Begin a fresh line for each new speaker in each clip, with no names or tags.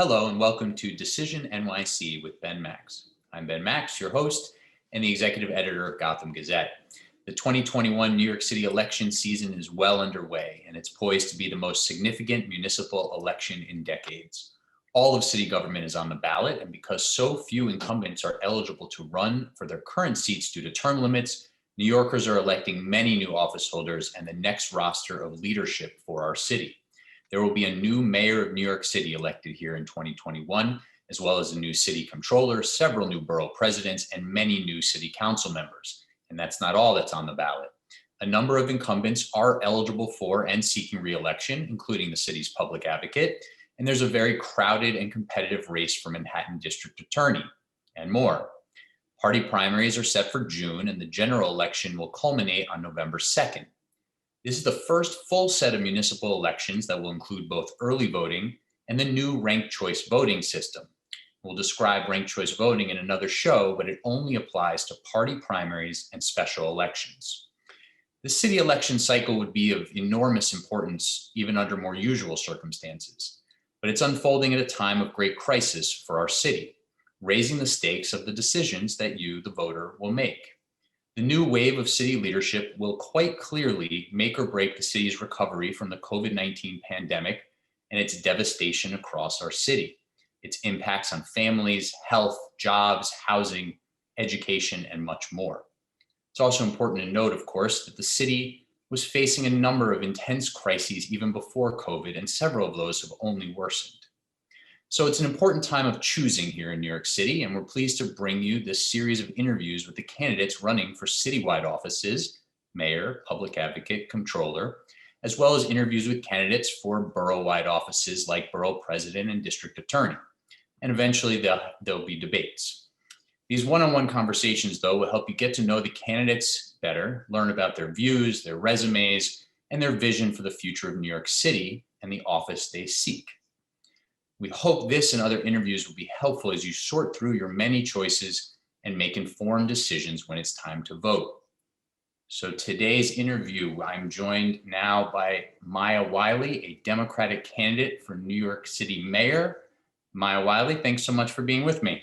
Hello and welcome to Decision NYC with Ben Max. I'm Ben Max, your host and the executive editor of Gotham Gazette. The 2021 New York City election season is well underway, and it's poised to be the most significant municipal election in decades. All of city government is on the ballot, and because so few incumbents are eligible to run for their current seats due to term limits, New Yorkers are electing many new office holders and the next roster of leadership for our city. There will be a new mayor of New York City elected here in 2021, as well as a new city controller, several new borough presidents, and many new city council members. And that's not all that's on the ballot. A number of incumbents are eligible for and seeking re-election, including the city's public advocate. And there's a very crowded and competitive race for Manhattan District Attorney and more. Party primaries are set for June, and the general election will culminate on November 2nd. This is the first full set of municipal elections that will include both early voting and the new ranked choice voting system. We'll describe ranked choice voting in another show, but it only applies to party primaries and special elections. The city election cycle would be of enormous importance, even under more usual circumstances, but it's unfolding at a time of great crisis for our city, raising the stakes of the decisions that you, the voter, will make. The new wave of city leadership will quite clearly make or break the city's recovery from the COVID-19 pandemic and its devastation across our city, its impacts on families, health, jobs, housing, education, and much more. It's also important to note, of course, that the city was facing a number of intense crises even before COVID, and several of those have only worsened. So it's an important time of choosing here in New York City, and we're pleased to bring you this series of interviews with the candidates running for citywide offices, mayor, public advocate, controller, as well as interviews with candidates for borough-wide offices like borough president and district attorney. And eventually there'll be debates. These one-on-one conversations, though, will help you get to know the candidates better, learn about their views, their resumes, and their vision for the future of New York City and the office they seek. We hope this and other interviews will be helpful as you sort through your many choices and make informed decisions when it's time to vote. So today's interview, I'm joined now by Wiley, a Democratic candidate for New York City Mayor. Wiley, thanks so much for being with me.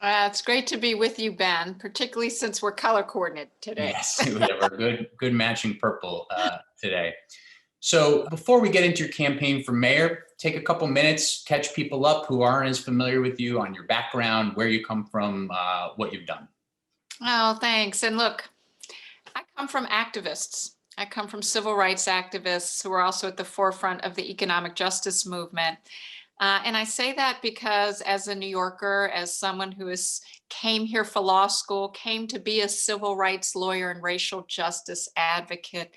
It's great to be with you, Ben, particularly since we're color coordinated today.
Yes, we have our good matching purple today. So before we get into your campaign for mayor, take a couple minutes, catch people up who aren't as familiar with you on your background, where you come from, what you've done.
Oh, thanks. And look, I come from activists. I come from civil rights activists who are also at the forefront of the economic justice movement. And I say that because as a New Yorker, as someone who came here for law school, came to be a civil rights lawyer and racial justice advocate,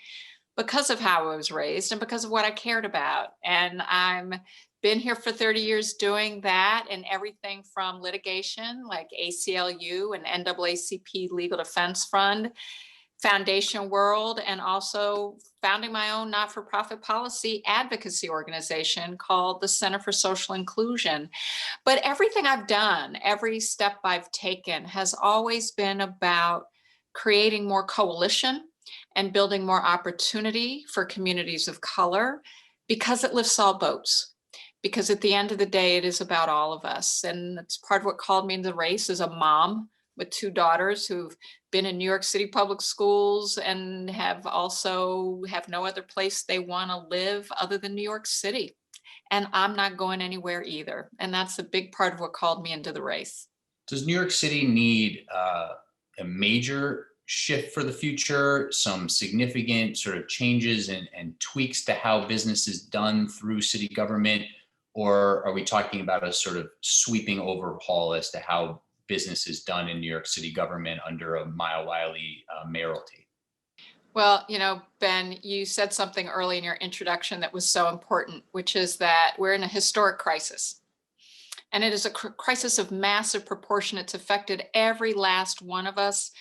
because of how I was raised and because of what I cared about. And I'm been here for 30 years doing that, and everything from litigation like ACLU and NAACP Legal Defense Fund, Foundation World, and also founding my own not-for-profit policy advocacy organization called the Center for Social Inclusion. But everything I've done, every step I've taken has always been about creating more coalition and building more opportunity for communities of color, because it lifts all boats. Because at the end of the day, it is about all of us. And that's part of what called me into the race as a mom with two daughters who've been in New York City public schools and have no other place they want to live other than New York City. And I'm not going anywhere either. And that's a big part of what called me into the race.
Does New York City need a major shift for the future, some significant sort of changes and tweaks to how business is done through city government? Or are we talking about a sort of sweeping overhaul as to how business is done in New York City government under a Wiley mayoralty?
Well, Ben, you said something early in your introduction that was so important, which is that we're in a historic crisis. And it is a crisis of massive proportion. It's affected every last one of us.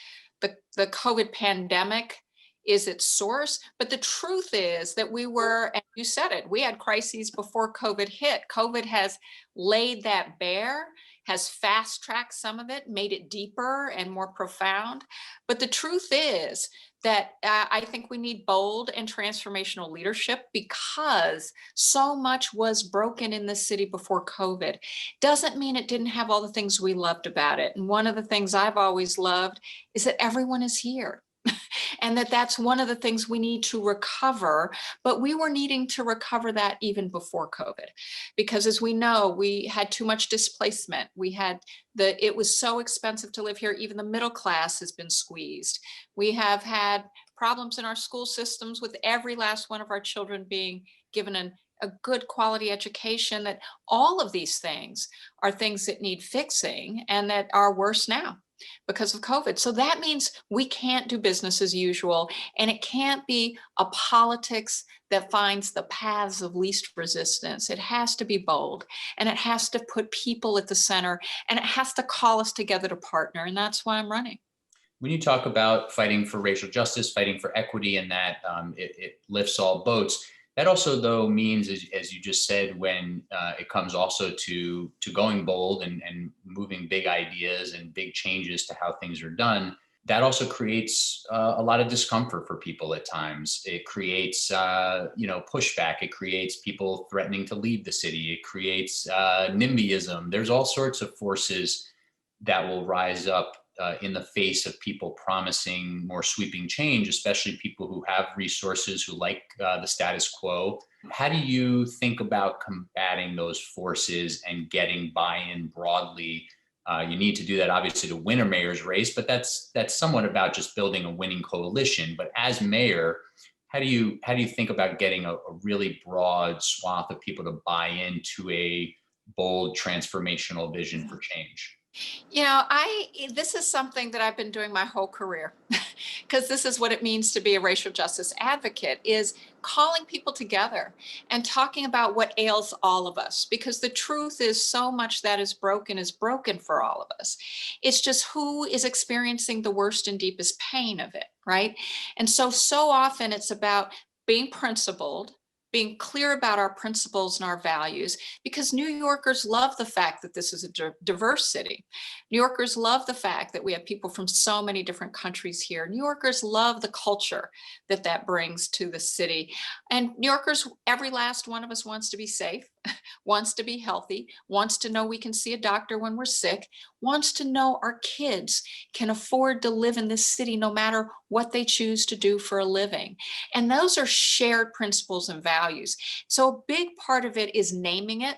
The COVID pandemic is its source, but the truth is that and you said it, we had crises before COVID hit. COVID has laid that bare, has fast-tracked some of it, made it deeper and more profound. But the truth is that I think we need bold and transformational leadership because so much was broken in this city before COVID. Doesn't mean it didn't have all the things we loved about it. And one of the things I've always loved is that everyone is here. And that's one of the things we need to recover, but we were needing to recover that even before COVID, because as we know, we had too much displacement. It was so expensive to live here. Even the middle class has been squeezed. We have had problems in our school systems with every last one of our children being given a good quality education. That all of these things are things that need fixing and that are worse now because of COVID. So that means we can't do business as usual, and it can't be a politics that finds the paths of least resistance. It has to be bold, and it has to put people at the center, and it has to call us together to partner. And that's why I'm running.
When you talk about fighting for racial justice, fighting for equity, and that it lifts all boats, that also, though, means, as you just said, when it comes also to going bold and moving big ideas and big changes to how things are done, that also creates a lot of discomfort for people at times. It creates, pushback. It creates people threatening to leave the city. It creates NIMBYism. There's all sorts of forces that will rise up in the face of people promising more sweeping change, especially people who have resources, who like the status quo. How do you think about combating those forces and getting buy-in broadly? You need to do that, obviously, to win a mayor's race, but that's somewhat about just building a winning coalition. But as mayor, how do you think about getting a really broad swath of people to buy into a bold transformational vision for change?
This is something that I've been doing my whole career because this is what it means to be a racial justice advocate, is calling people together and talking about what ails all of us, because the truth is so much that is broken for all of us. It's just who is experiencing the worst and deepest pain of it, right? And so often it's about being principled, being clear about our principles and our values, because New Yorkers love the fact that this is a diverse city. New Yorkers love the fact that we have people from so many different countries here. New Yorkers love the culture that brings to the city. And New Yorkers, every last one of us, wants to be safe, wants to be healthy, wants to know we can see a doctor when we're sick, wants to know our kids can afford to live in this city no matter what they choose to do for a living. And those are shared principles and values. So a big part of it is naming it,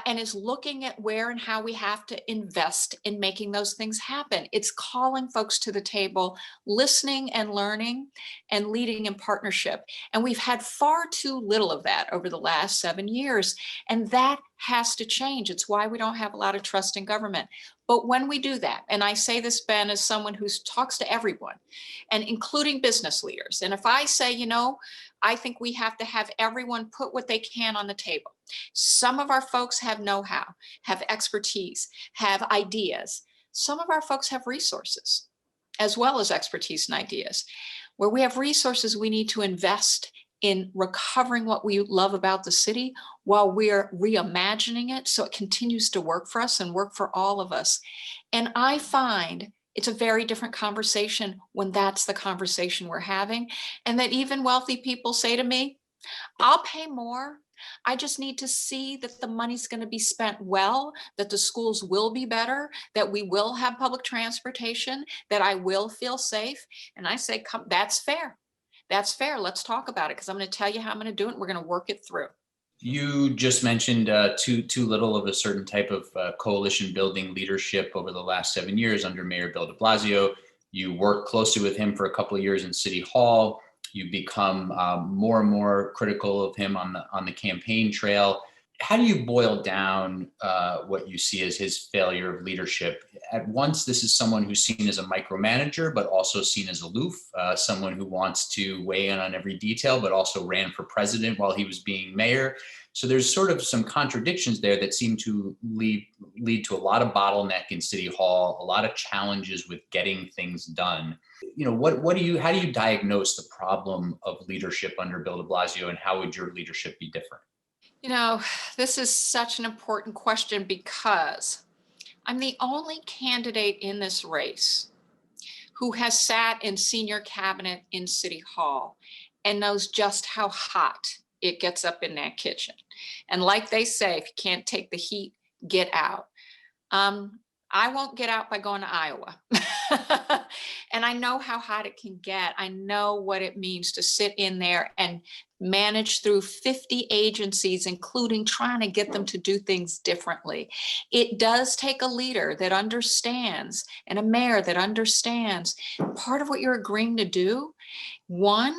and is looking at where and how we have to invest in making those things happen. It's calling folks to the table, listening and learning, and leading in partnership. And we've had far too little of that over the last 7 years. And that has to change. It's why we don't have a lot of trust in government. But when we do that, and I say this, Ben, as someone who talks to everyone, and including business leaders, and if I say, I think we have to have everyone put what they can on the table. Some of our folks have know-how, have expertise, have ideas. Some of our folks have resources, as well as expertise and ideas. Where we have resources, we need to invest in recovering what we love about the city while we're reimagining it so it continues to work for us and work for all of us. And I find it's a very different conversation when that's the conversation we're having. And that even wealthy people say to me, I'll pay more. I just need to see that the money's going to be spent well, that the schools will be better, that we will have public transportation, that I will feel safe. And I say, come, that's fair. That's fair. Let's talk about it, because I'm going to tell you how I'm going to do it. And we're going to work it through.
You just mentioned too little of a certain type of coalition building leadership over the last 7 years under Mayor Bill de Blasio. You worked closely with him for a couple of years in City Hall. You become more and more critical of him on the campaign trail. How do you boil down what you see as his failure of leadership? At once, this is someone who's seen as a micromanager, but also seen as aloof, someone who wants to weigh in on every detail, but also ran for president while he was being mayor. So there's sort of some contradictions there that seem to lead to a lot of bottleneck in City Hall, a lot of challenges with getting things done. How do you diagnose the problem of leadership under Bill de Blasio, and how would your leadership be different?
This is such an important question because I'm the only candidate in this race who has sat in senior cabinet in City Hall and knows just how hot it gets up in that kitchen. And like they say, if you can't take the heat, get out. I won't get out by going to Iowa. And I know how hot it can get. I know what it means to sit in there and manage through 50 agencies, including trying to get them to do things differently. It does take a leader that understands and a mayor that understands part of what you're agreeing to do. One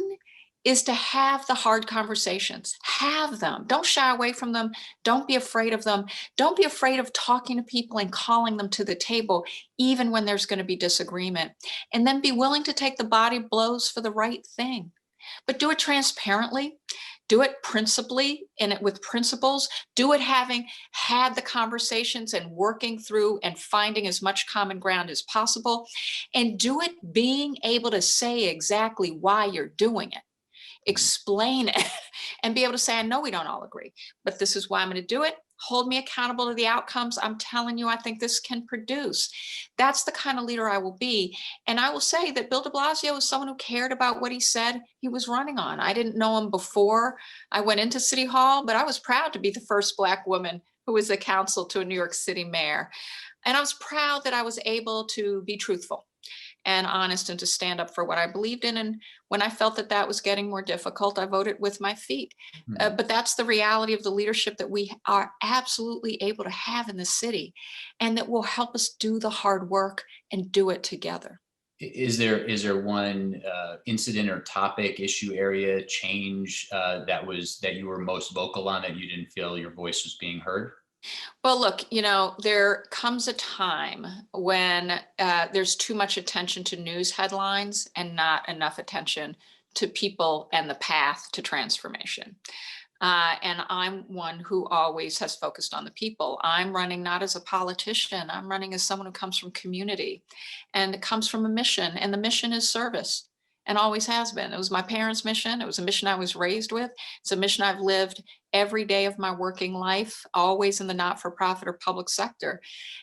is to have the hard conversations. Have them. Don't shy away from them. Don't be afraid of them. Don't be afraid of talking to people and calling them to the table, even when there's going to be disagreement. And then be willing to take the body blows for the right thing. But do it transparently. Do it principally and it with principles. Do it having had the conversations and working through and finding as much common ground as possible. And do it being able to say exactly why you're doing it. Explain it and be able to say, I know we don't all agree, but this is why I'm going to do it. Hold me accountable to the outcomes. I'm telling you, I think this can produce. That's the kind of leader I will be. And I will say that Bill de Blasio was someone who cared about what he said he was running on. I didn't know him before I went into City Hall, but I was proud to be the first Black woman who was the counsel to a New York City mayor. And I was proud that I was able to be truthful and honest and to stand up for what I believed in. And when I felt that that was getting more difficult, I voted with my feet. But that's the reality of the leadership that we are absolutely able to have in the city and that will help us do the hard work and do it together.
Is there one incident or topic, issue, area, change that you were most vocal on that you didn't feel your voice was being heard?
Well, look, there comes a time when there's too much attention to news headlines and not enough attention to people and the path to transformation. And I'm one who always has focused on the people. I'm running not as a politician, I'm running as someone who comes from community and it comes from a mission, and the mission is service and always has been. It was my parents' mission. It was a mission I was raised with. It's a mission I've lived every day of my working life, always in the not-for-profit or public sector.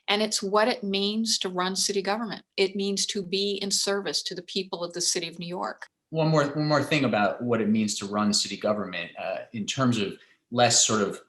And it's what it means to run city government. It means to be in service to the people of the city of New York.
One more thing about what it means to run city government in terms of less sort of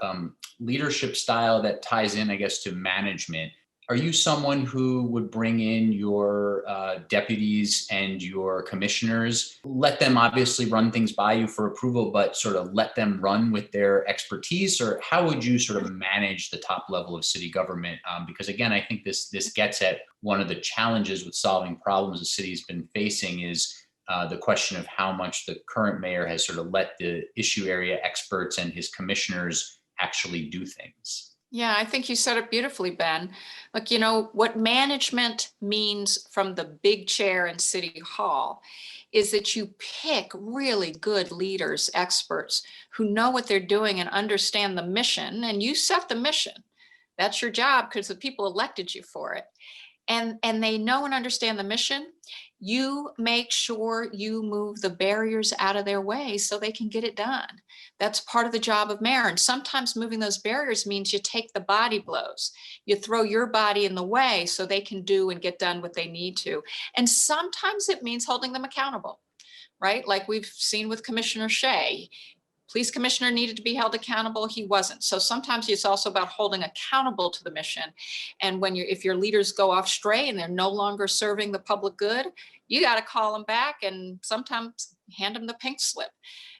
leadership style that ties in, I guess, to management. Are you someone who would bring in your deputies and your commissioners, let them obviously run things by you for approval, but sort of let them run with their expertise? Or how would you sort of manage the top level of city government? Because again, I think this gets at one of the challenges with solving problems the city's been facing is the question of how much the current mayor has sort of let the issue area experts and his commissioners actually do things.
Yeah, I think you said it beautifully, Ben. Look, what management means from the big chair in City Hall is that you pick really good leaders, experts who know what they're doing and understand the mission, and you set the mission. That's your job because the people elected you for it. And they know and understand the mission. You make sure you move the barriers out of their way so they can get it done. That's part of the job of mayor. And sometimes moving those barriers means you take the body blows. You throw your body in the way so they can do and get done what they need to. And sometimes it means holding them accountable, right? Like we've seen with Commissioner Shea. Police commissioner needed to be held accountable. He wasn't. So sometimes it's also about holding accountable to the mission. And if your leaders go off stray and they're no longer serving the public good, you got to call them back and sometimes hand them the pink slip.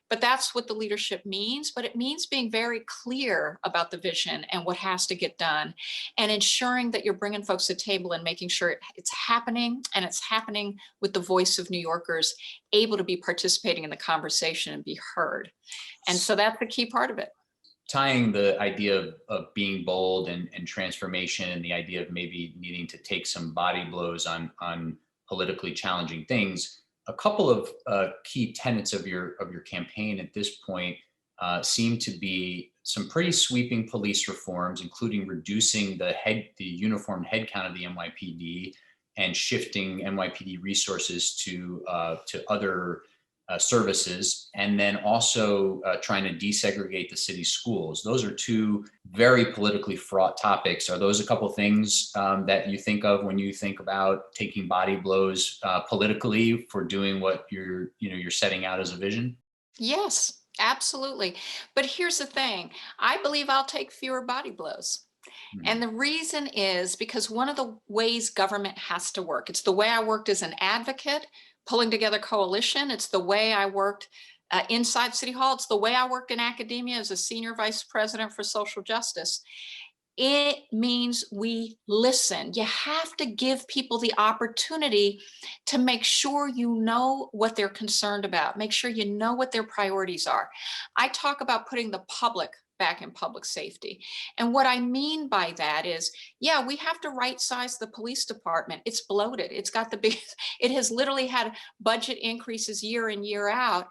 But that's what the leadership means. But it means being very clear about the vision and what has to get done and ensuring that you're bringing folks to the table and making sure it's happening, and it's happening with the voice of New Yorkers able to be participating in the conversation and be heard. And so that's the key part of it.
Tying the idea of being bold and transformation and the idea of maybe needing to take some body blows on politically challenging things, a couple of key tenets of your campaign at this point seem to be some pretty sweeping police reforms, including reducing the uniformed head count of the NYPD and shifting NYPD resources to other services, and then also trying to desegregate the city schools. Those are two very politically fraught topics. Are those a couple things that you think of when you think about taking body blows politically for doing what you're setting out as a vision?
Yes, absolutely. But here's the thing. I believe I'll take fewer body blows.
Mhm.
And the reason is because one of the ways government has to work, it's the way I worked as an advocate, pulling together coalition. It's the way I worked inside City Hall. It's the way I worked in academia as a senior vice president for social justice. It means we listen. You have to give people the opportunity to make sure you know what they're concerned about, make sure you know what their priorities are. I talk about putting the public back in public safety. And what I mean by that is, yeah, we have to right size the police department. It's bloated. It's got the big, it has literally had budget increases year in, year out,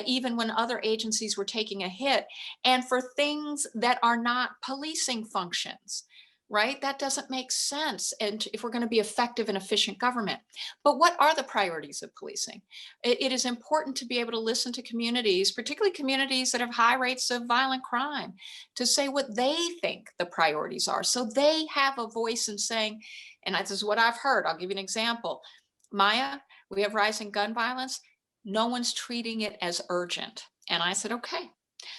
even when other agencies were taking a hit, and for things that are not policing functions, right? That doesn't make sense. And if we're going to be effective and efficient government, but what are the priorities of policing? It is important to be able to listen to communities, particularly communities that have high rates of violent crime, to say what they think the priorities are. So they have a voice in saying, and this is what I've heard. I'll give you an example. Maya, we have rising gun violence. No one's treating it as urgent. And I said, okay,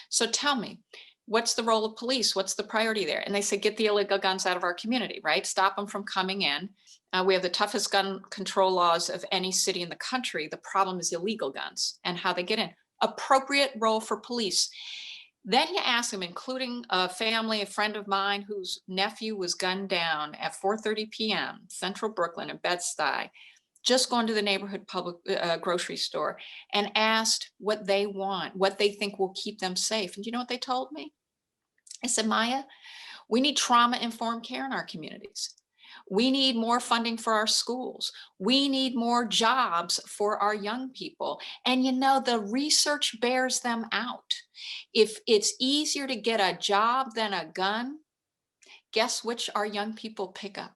so tell me, what's the role of police? What's the priority there? And they said, get the illegal guns out of our community, right? Stop them from coming in. We have the toughest gun control laws of any city in the country. The problem is illegal guns and how they get in. Appropriate role for police. Then you ask them, including a family, a friend of mine whose nephew was gunned down at 4:30 p.m., Central Brooklyn in Bed-Stuy, just gone to the neighborhood public grocery store and asked what they want, what they think will keep them safe. And you know what they told me? I said, Maya, we need trauma-informed care in our communities. We need more funding for our schools. We need more jobs for our young people. And you know, the research bears them out. If it's easier to get a job than a gun, guess which our young people pick up?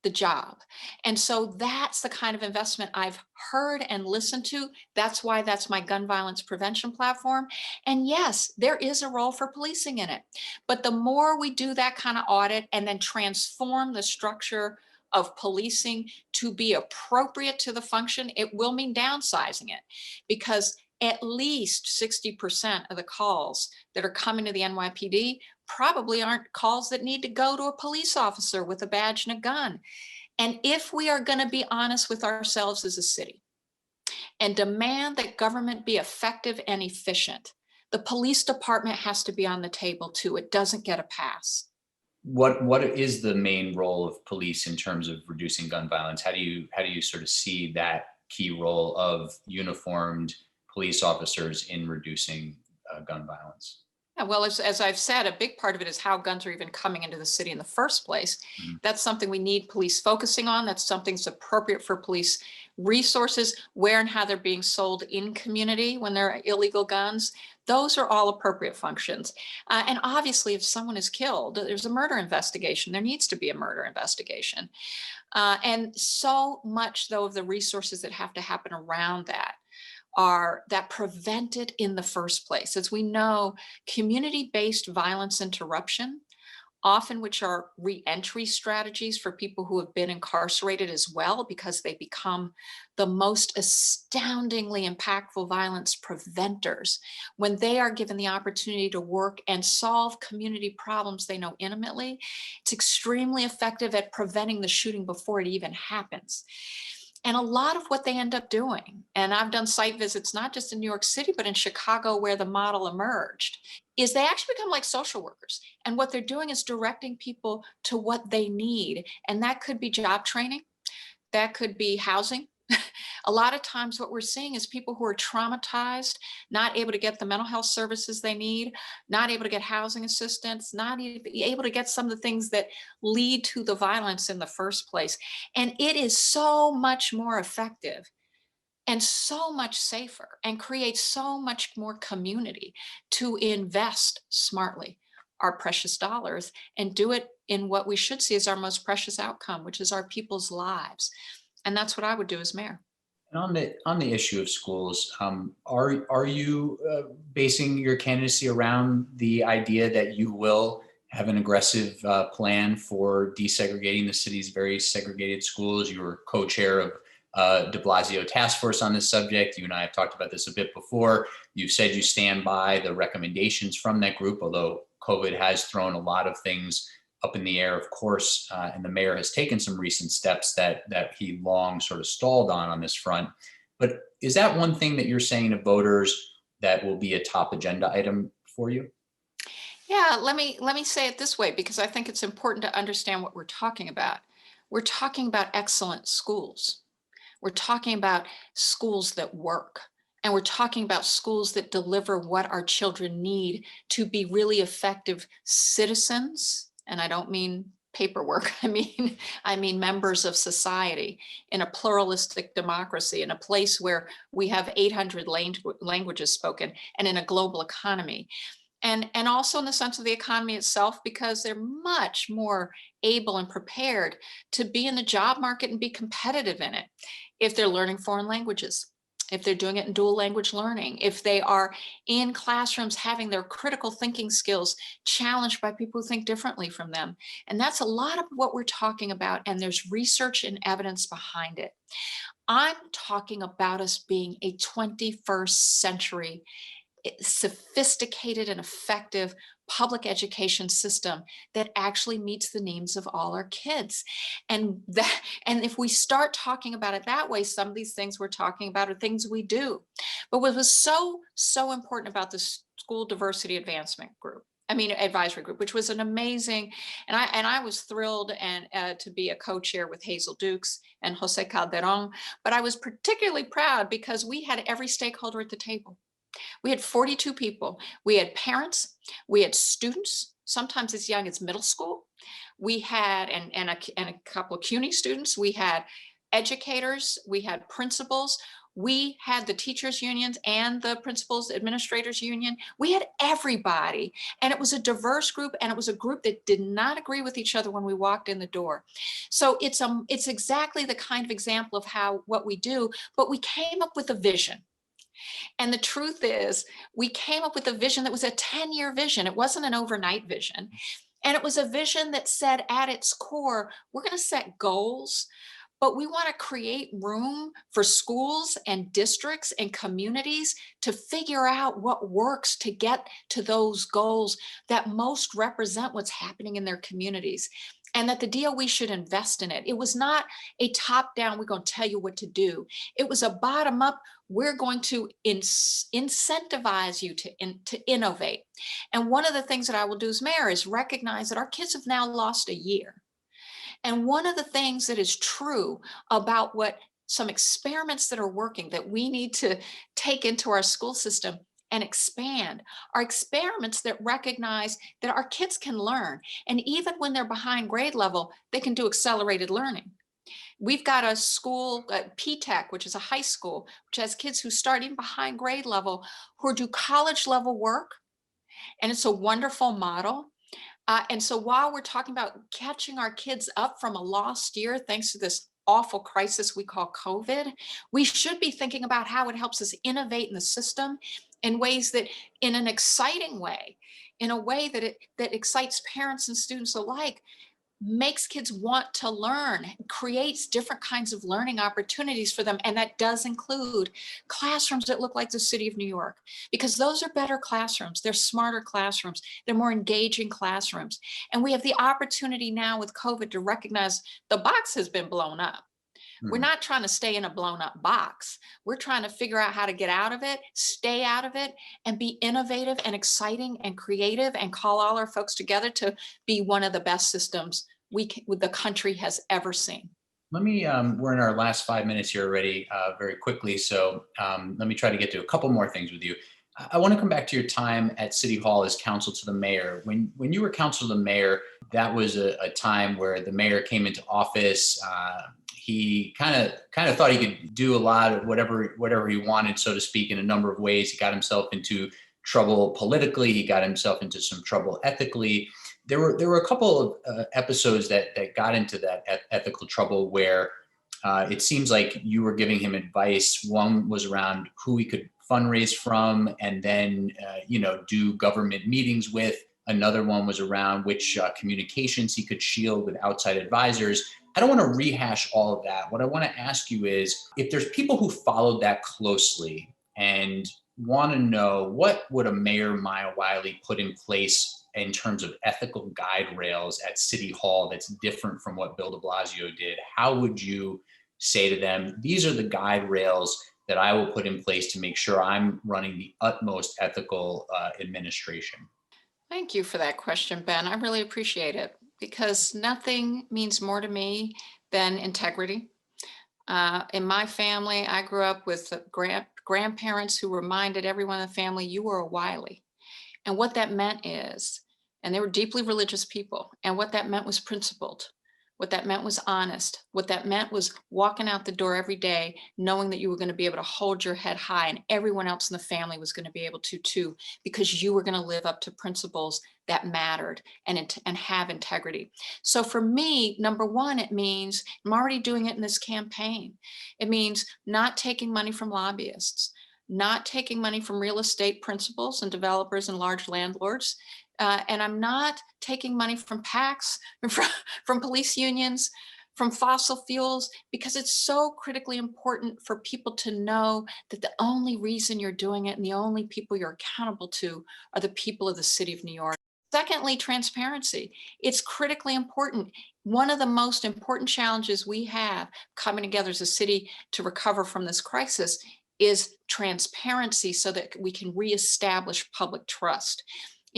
The job. And so that's the kind of investment I've heard and listened to. That's why that's my gun violence prevention platform. And yes, there is a role for policing in it. But the more we do that kind of audit and then transform the structure of policing to be appropriate to the function, it will mean downsizing it, because at least 60% of the calls that are coming to the NYPD probably aren't calls that need to go to a police officer with a badge and a gun. And if we are going to be honest with ourselves as a city and demand that government be effective and efficient, the police department has to be on the table too. It doesn't get a pass.
What is the main role of police in terms of reducing gun violence? How do you sort of see that key role of uniformed police officers in reducing gun violence?
Yeah, well, as I've said, a big part of it is how guns are even coming into the city in the first place.
Mhm.
That's something we need police focusing on. That's something that's appropriate for police resources, where and how they're being sold in community when they're illegal guns. Those are all appropriate functions. And obviously, if someone is killed, there's a murder investigation. There needs to be a murder investigation. And so much, though, of the resources that have to happen around that prevent it in the first place. As we know, community-based violence interruption, often which are reentry strategies for people who have been incarcerated as well, because they become the most astoundingly impactful violence preventers when they are given the opportunity to work and solve community problems they know intimately. It's extremely effective at preventing the shooting before it even happens. And a lot of what they end up doing, and I've done site visits, not just in New York City, but in Chicago, where the model emerged, is they actually become like social workers. And what they're doing is directing people to what they need. And that could be job training, that could be housing. A lot of times what we're seeing is people who are traumatized, not able to get the mental health services they need, not able to get housing assistance, not able to get some of the things that lead to the violence in the first place. And it is so much more effective and so much safer and creates so much more community to invest smartly our precious dollars and do it in what we should see as our most precious outcome, which is our people's lives. And that's what I would do as mayor.
And on the issue of schools, are you basing your candidacy around the idea that you will have an aggressive plan for desegregating the city's very segregated schools? You were co-chair of de Blasio task force on this subject. You and I have talked about this a bit before. You've said you stand by the recommendations from that group, although COVID has thrown a lot of things up in the air, of course, and the mayor has taken some recent steps that he long sort of stalled on this front. But is that one thing that you're saying to voters that will be a top agenda item for you?
Yeah, let me say it this way, because I think it's important to understand what we're talking about. We're talking about excellent schools. We're talking about schools that work. And we're talking about schools that deliver what our children need to be really effective citizens. And I don't mean paperwork. I mean members of society in a pluralistic democracy, in a place where we have 800 languages spoken, and in a global economy. And also in the sense of the economy itself, because they're much more able and prepared to be in the job market and be competitive in it if they're learning foreign languages, if they're doing it in dual language learning, if they are in classrooms having their critical thinking skills challenged by people who think differently from them. And that's a lot of what we're talking about, and there's research and evidence behind it. I'm talking about us being a 21st century sophisticated and effective public education system that actually meets the needs of all our kids. And if we start talking about it that way, some of these things we're talking about are things we do. But what was so important about the school diversity advisory group, which was an amazing, and I was thrilled to be a co-chair with Hazel Dukes and Jose Calderon, but I was particularly proud because we had every stakeholder at the table. We had 42 people. We had parents, we had students, sometimes as young as middle school. We had, and a couple of CUNY students, we had educators, we had principals, we had the teachers unions and the principals administrators union. We had everybody, and it was a diverse group, and it was a group that did not agree with each other when we walked in the door. So it's exactly the kind of example of what we do, but we came up with a vision. And the truth is, we came up with a vision that was a 10-year vision. It wasn't an overnight vision. And it was a vision that said at its core, we're going to set goals, but we want to create room for schools and districts and communities to figure out what works to get to those goals that most represent what's happening in their communities. And that the DOE should invest in it. It was not a top-down, we're going to tell you what to do. It was a bottom-up, we're going to incentivize you to innovate. And one of the things that I will do as mayor is recognize that our kids have now lost a year. And one of the things that is true about what some experiments that are working that we need to take into our school system and expand are experiments that recognize that our kids can learn. And even when they're behind grade level, they can do accelerated learning. We've got a school, P-TECH, which is a high school, which has kids who start even behind grade level, who do college level work. And it's a wonderful model. And so while we're talking about catching our kids up from a lost year, thanks to this awful crisis we call COVID, we should be thinking about how it helps us innovate in the system in ways that, in an exciting way, in a way that excites parents and students alike, makes kids want to learn, creates different kinds of learning opportunities for them. And that does include classrooms that look like the city of New York, because those are better classrooms. They're smarter classrooms. They're more engaging classrooms. And we have the opportunity now with COVID to recognize the box has been blown up. We're not trying to stay in a blown up box. We're trying to figure out how to get out of it, stay out of it, and be innovative and exciting and creative, and call all our folks together to be one of the best systems the country has ever seen.
Let me, we're in our last 5 minutes here already, very quickly. So let me try to get to a couple more things with you. I want to come back to your time at City Hall as counsel to the mayor. When you were counsel to the mayor, that was a time where the mayor came into office. He kind of thought he could do a lot of whatever he wanted, so to speak, in a number of ways. He got himself into trouble politically. He got himself into some trouble ethically. There were a couple of episodes that got into that ethical trouble where It seems like you were giving him advice. One was around who he could fundraise from and then, do government meetings with. Another one was around which communications he could shield with outside advisors. I don't want to rehash all of that. What I want to ask you is if there's people who followed that closely and want to know what would a Mayor Maya Wiley put in place in terms of ethical guide rails at City Hall that's different from what Bill de Blasio did, how would you say to them, these are the guide rails that I will put in place to make sure I'm running the utmost ethical administration?
Thank you for that question, Ben. I really appreciate it because nothing means more to me than integrity. In my family, I grew up with grandparents who reminded everyone in the family, you were a Wiley. And what that meant is, and they were deeply religious people, and what that meant was principled. What that meant was honest. What that meant was walking out the door every day, knowing that you were going to be able to hold your head high and everyone else in the family was going to be able to too, because you were going to live up to principles that mattered and have integrity. So for me, number one, it means I'm already doing it in this campaign. It means not taking money from lobbyists, not taking money from real estate principals and developers and large landlords. And I'm not taking money from PACs, from police unions, from fossil fuels, because it's so critically important for people to know that the only reason you're doing it and the only people you're accountable to are the people of the city of New York. Secondly, transparency. It's critically important. One of the most important challenges we have coming together as a city to recover from this crisis is transparency so that we can reestablish public trust.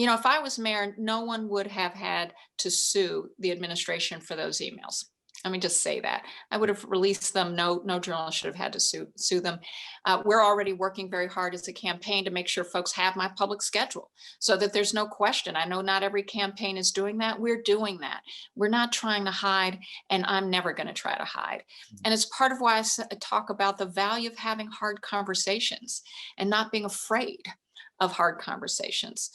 If I was mayor, no one would have had to sue the administration for those emails. Let me just say that. I would have released them. No journalist should have had to sue them. We're already working very hard as a campaign to make sure folks have my public schedule so that there's no question. I know not every campaign is doing that. We're doing that. We're not trying to hide, and I'm never going to try to hide. And it's part of why I talk about the value of having hard conversations and not being afraid of hard conversations.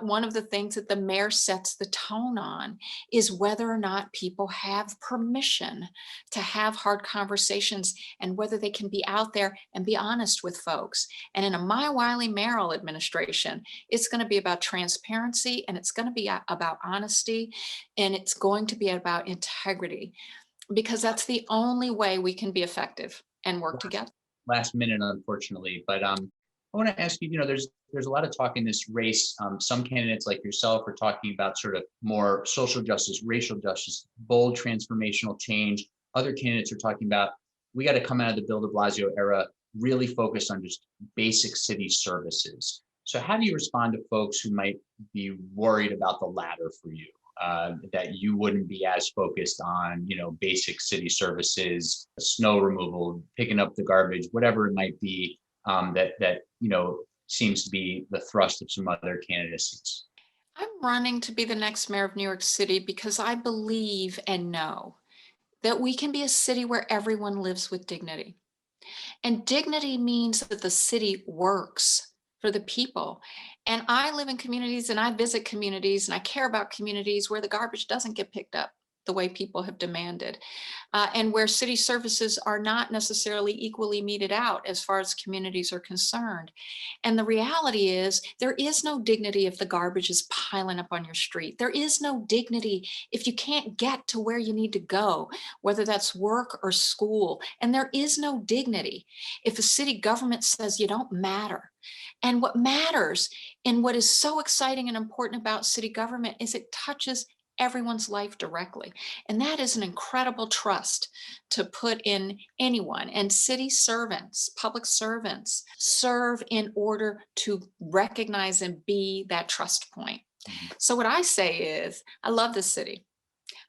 One of the things that the mayor sets the tone on is whether or not people have permission to have hard conversations and whether they can be out there and be honest with folks. And in a My Wiley mayoral administration, it's going to be about transparency, and it's going to be about honesty, and it's going to be about integrity, because that's the only way we can be effective and work together.
Last minute, unfortunately, but I want to ask you, there's a lot of talk in this race. Some candidates like yourself are talking about sort of more social justice, racial justice, bold transformational change. Other candidates are talking about, we got to come out of the Bill de Blasio era, really focused on just basic city services. So how do you respond to folks who might be worried about the latter for you? That you wouldn't be as focused on, basic city services, snow removal, picking up the garbage, whatever it might be, that seems to be the thrust of some other candidacies.
I'm running to be the next mayor of New York City because I believe and know that we can be a city where everyone lives with dignity. And dignity means that the city works for the people. And I live in communities and I visit communities and I care about communities where the garbage doesn't get picked up the way people have demanded, and where city services are not necessarily equally meted out as far as communities are concerned. And the reality is there is no dignity if the garbage is piling up on your street. There is no dignity if you can't get to where you need to go, whether that's work or school. And there is no dignity if a city government says you don't matter. And what matters and what is so exciting and important about city government is it touches everyone's life directly. And that is an incredible trust to put in anyone. And city servants, public servants, serve in order to recognize and be that trust point. So what I say is, I love this city.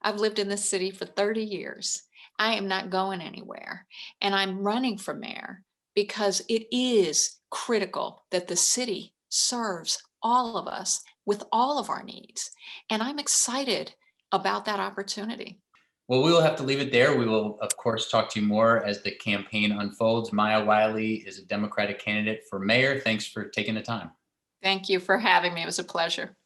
I've lived in this city for 30 years. I am not going anywhere. And I'm running for mayor because it is critical that the city serves all of us with all of our needs. And I'm excited about that opportunity.
Well, we will have to leave it there. We will, of course, talk to you more as the campaign unfolds. Maya Wiley is a Democratic candidate for mayor. Thanks for taking the time.
Thank you for having me. It was a pleasure.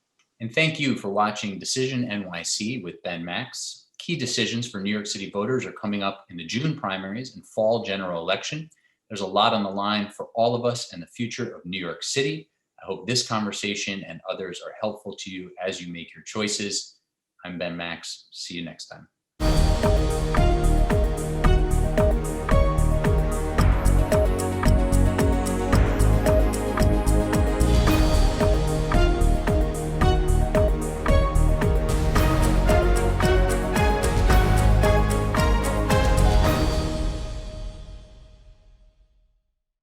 And thank you for watching Decision NYC with Ben Max. Key decisions for New York City voters are coming up in the June primaries and fall general election. There's a lot on the line for all of us and the future of New York City. I hope this conversation and others are helpful to you as you make your choices. I'm Ben Max. See you next time.